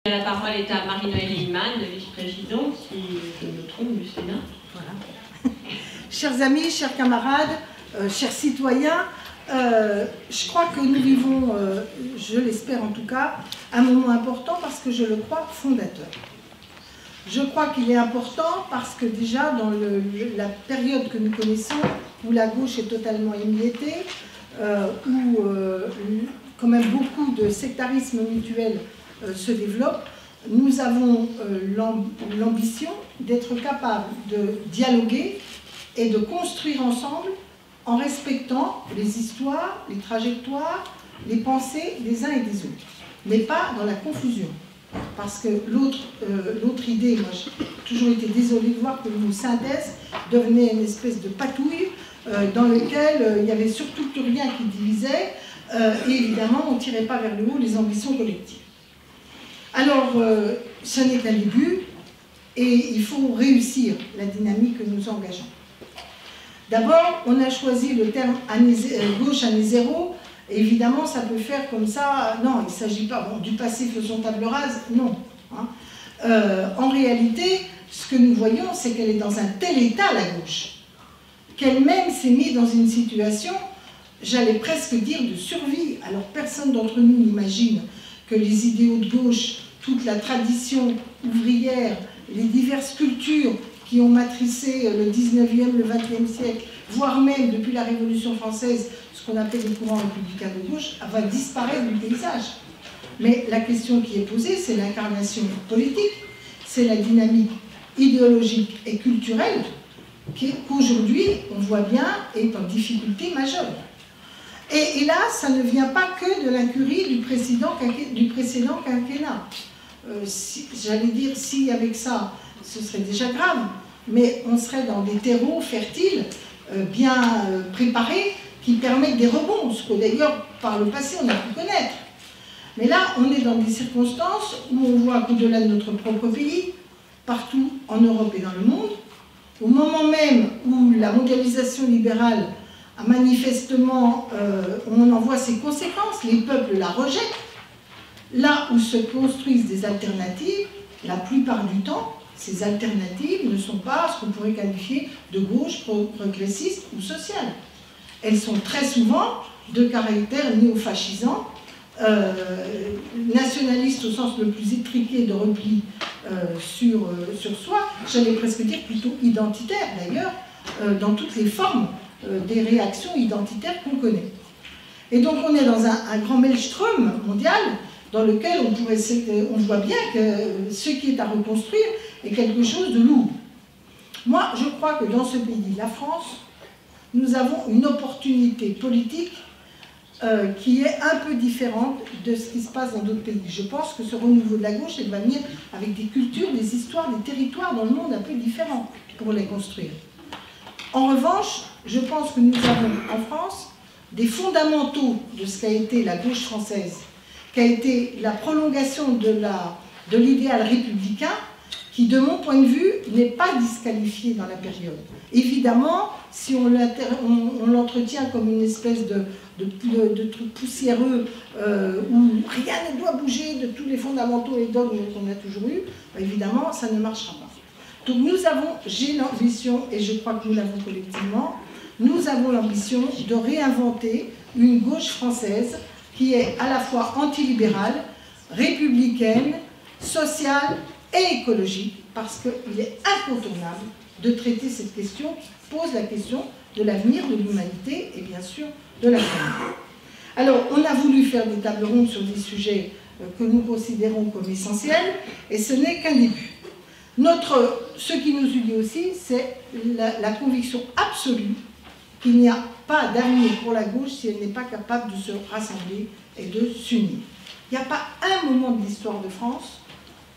La parole est à Marie-Noëlle Heyman, vice-présidente, si je me trompe, du Sénat. Voilà. Chers amis, chers camarades, chers citoyens, je crois que nous vivons, je l'espère en tout cas, un moment important parce que je le crois fondateur. Je crois qu'il est important parce que déjà dans la période que nous connaissons, où la gauche est totalement émiettée, où quand même beaucoup de sectarisme mutuel se développe, nous avons l'ambition d'être capables de dialoguer et de construire ensemble en respectant les histoires, les trajectoires, les pensées des uns et des autres, mais pas dans la confusion. Parce que l'autre idée, moi j'ai toujours été désolée de voir que le mot synthèse devenait une espèce de patouille dans lequel il n'y avait surtout plus rien qui divisait et évidemment on ne tirait pas vers le haut les ambitions collectives. Alors ce n'est qu'un début et il faut réussir la dynamique que nous engageons. D'abord, on a choisi le terme gauche année zéro. Évidemment, ça peut faire comme ça, non, il ne s'agit pas, bon, du passé faisons table rase, non. Hein. En réalité, ce que nous voyons, c'est qu'elle est dans un tel état, la gauche, qu'elle-même s'est mise dans une situation, j'allais presque dire, de survie. Alors personne d'entre nous n'imagine que les idéaux de gauche, toute la tradition ouvrière, les diverses cultures qui ont matricé le 19e, le 20e siècle, voire même depuis la Révolution française, ce qu'on appelle les courants républicains de gauche, va disparaître du paysage. Mais la question qui est posée, c'est l'incarnation politique, c'est la dynamique idéologique et culturelle qu'aujourd'hui, on voit bien, est en difficulté majeure. Et là, ça ne vient pas que de l'incurie du précédent quinquennat. J'allais dire, si avec ça, ce serait déjà grave, mais on serait dans des terreaux fertiles, bien préparés, qui permettent des rebonds, ce que d'ailleurs, par le passé, on a pu connaître. Mais là, on est dans des circonstances où on voit qu'au-delà de notre propre pays, partout en Europe et dans le monde, au moment même où la mondialisation libérale a manifestement, on en voit ses conséquences, les peuples la rejettent, là où se construisent des alternatives, la plupart du temps, ces alternatives ne sont pas ce qu'on pourrait qualifier de gauche, progressiste ou sociale. Elles sont très souvent de caractère néofascisant, nationaliste au sens le plus étriqué de repli sur soi, j'allais presque dire plutôt identitaire d'ailleurs, dans toutes les formes des réactions identitaires qu'on connaît. Et donc on est dans un grand maelstrom mondial dans lequel on voit bien que ce qui est à reconstruire est quelque chose de lourd. Moi, je crois que dans ce pays, la France, nous avons une opportunité politique qui est un peu différente de ce qui se passe dans d'autres pays. Je pense que ce renouveau de la gauche, elle va venir avec des cultures, des histoires, des territoires dans le monde un peu différents pour les construire. En revanche, je pense que nous avons en France des fondamentaux de ce qu'a été la gauche française, qui a été la prolongation de l'idéal républicain, qui, de mon point de vue, n'est pas disqualifié dans la période. Évidemment, si on l'entretient comme une espèce de truc poussiéreux où rien ne doit bouger de tous les fondamentaux et dogmes qu'on a toujours eus, évidemment, ça ne marchera pas. Donc j'ai l'ambition, et je crois que nous l'avons collectivement, nous avons l'ambition de réinventer une gauche française qui est à la fois antilibérale, républicaine, sociale et écologique, parce qu'il est incontournable de traiter cette question qui pose la question de l'avenir de l'humanité et bien sûr de la famille. Alors, on a voulu faire des tables rondes sur des sujets que nous considérons comme essentiels, et ce n'est qu'un début. Ce qui nous unit aussi, c'est la conviction absolue qu'il n'y a pas d'avenir pour la gauche si elle n'est pas capable de se rassembler et de s'unir. Il n'y a pas un moment de l'histoire de France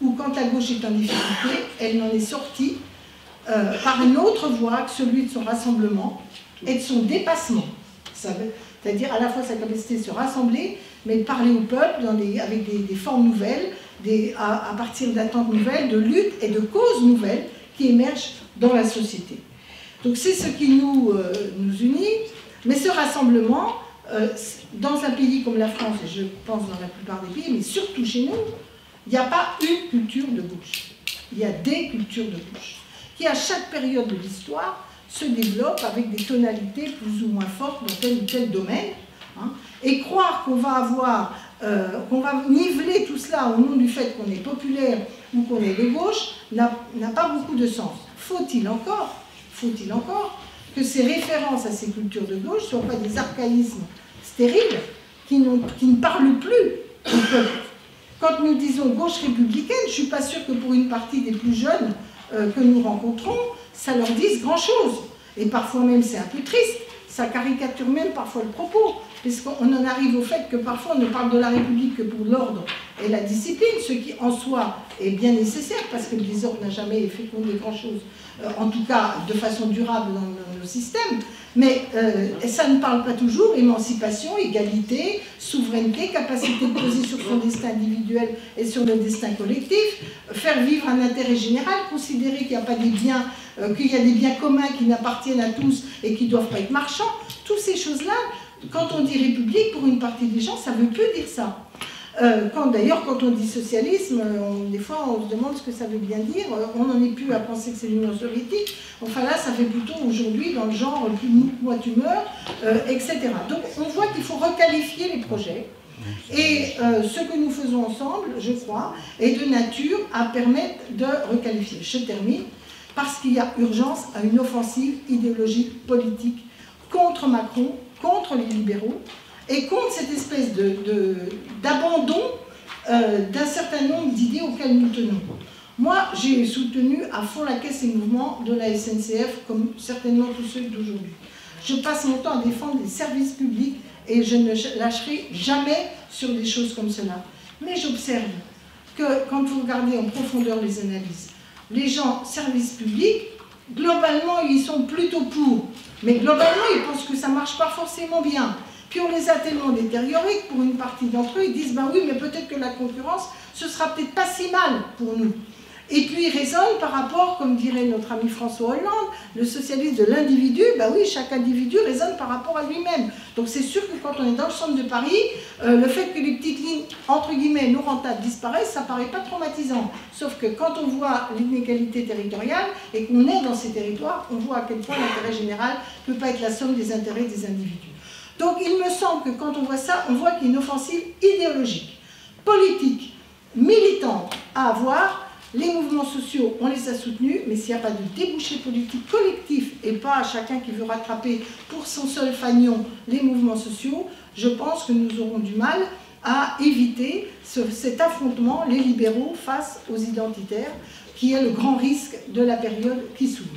où, quand la gauche est en difficulté, elle n'en est sortie par une autre voie que celui de son rassemblement et de son dépassement. C'est-à-dire à la fois sa capacité de se rassembler, mais de parler au peuple avec des formes nouvelles, à partir d'attentes nouvelles, de luttes et de causes nouvelles qui émergent dans la société. Donc c'est ce qui nous unit, mais ce rassemblement, dans un pays comme la France, et je pense dans la plupart des pays, mais surtout chez nous, Il n'y a pas une culture de gauche. Il y a des cultures de gauche qui, à chaque période de l'histoire, se développent avec des tonalités plus ou moins fortes dans tel ou tel domaine. Hein. Et croire qu'on va avoir, qu'on va niveler tout cela au nom du fait qu'on est populaire ou qu'on est de gauche n'a pas beaucoup de sens. Faut-il encore que ces références à ces cultures de gauche ne soient pas des archaïsmes stériles qui ne parlent plus au peuple. Quand nous disons gauche républicaine, je ne suis pas sûre que pour une partie des plus jeunes que nous rencontrons, ça leur dise grand-chose. Et parfois même, c'est un peu triste, ça caricature même parfois le propos, puisqu'on en arrive au fait que parfois on ne parle de la République que pour l'ordre et la discipline, ce qui en soi est bien nécessaire, parce que le désordre n'a jamais fécondé grand-chose, en tout cas de façon durable dans nos systèmes, mais ça ne parle pas toujours émancipation, égalité, souveraineté, capacité de peser sur son destin individuel et sur le destin collectif, faire vivre un intérêt général, considérer qu'il n'y a pas des biens, qu'il y a des biens communs qui n'appartiennent à tous et qui ne doivent pas être marchands. Toutes ces choses-là, quand on dit république, pour une partie des gens, ça ne veut plus dire ça. D'ailleurs, quand on dit socialisme, des fois on se demande ce que ça veut bien dire. On n'en est plus à penser que c'est l'Union soviétique. Enfin là, ça fait plutôt aujourd'hui dans le genre plus mou, moi tu meurs, etc. Donc on voit qu'il faut requalifier les projets. Et ce que nous faisons ensemble, je crois, est de nature à permettre de requalifier. Je termine, parce qu'il y a urgence à une offensive idéologique, politique, contre Macron, contre les libéraux, et contre cette espèce d'abandon d'un certain nombre d'idées auxquelles nous tenons. Moi, j'ai soutenu à fond la caisse et mouvement de la SNCF, comme certainement tous ceux d'aujourd'hui. Je passe mon temps à défendre les services publics et je ne lâcherai jamais sur des choses comme cela. Mais j'observe que quand vous regardez en profondeur les analyses, les gens, services publics, globalement, ils sont plutôt pour. Mais globalement, ils pensent que ça ne marche pas forcément bien. Puis on les a tellement détériorés que pour une partie d'entre eux, ils disent « ben oui, mais peut-être que la concurrence, ce sera peut-être pas si mal pour nous ». Et puis ils raisonnent par rapport, comme dirait notre ami François Hollande, le socialisme de l'individu, ben oui, chaque individu raisonne par rapport à lui-même. Donc c'est sûr que quand on est dans le centre de Paris, le fait que les petites lignes, entre guillemets, non rentables disparaissent, ça paraît pas traumatisant. Sauf que quand on voit l'inégalité territoriale et qu'on est dans ces territoires, on voit à quel point l'intérêt général ne peut pas être la somme des intérêts des individus. Donc il me semble que quand on voit ça, on voit qu'il y a une offensive idéologique, politique, militante à avoir. Les mouvements sociaux, on les a soutenus, mais s'il n'y a pas de débouché politique collectif et pas chacun qui veut rattraper pour son seul fanion les mouvements sociaux, je pense que nous aurons du mal à éviter cet affrontement, les libéraux face aux identitaires, qui est le grand risque de la période qui s'ouvre.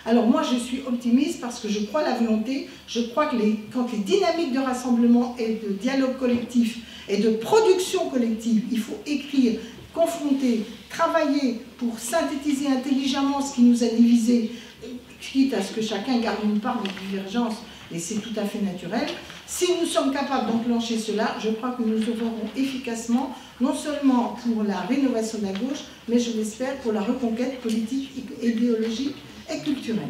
Alors moi je suis optimiste parce que je crois à la volonté, je crois que quand les dynamiques de rassemblement et de dialogue collectif et de production collective, il faut écrire, confronter, travailler pour synthétiser intelligemment ce qui nous a divisés, quitte à ce que chacun garde une part de divergence, et c'est tout à fait naturel. Si nous sommes capables d'enclencher cela, je crois que nous œuvrerons efficacement, non seulement pour la rénovation de la gauche, mais je l'espère pour la reconquête politique, idéologique et culturelle.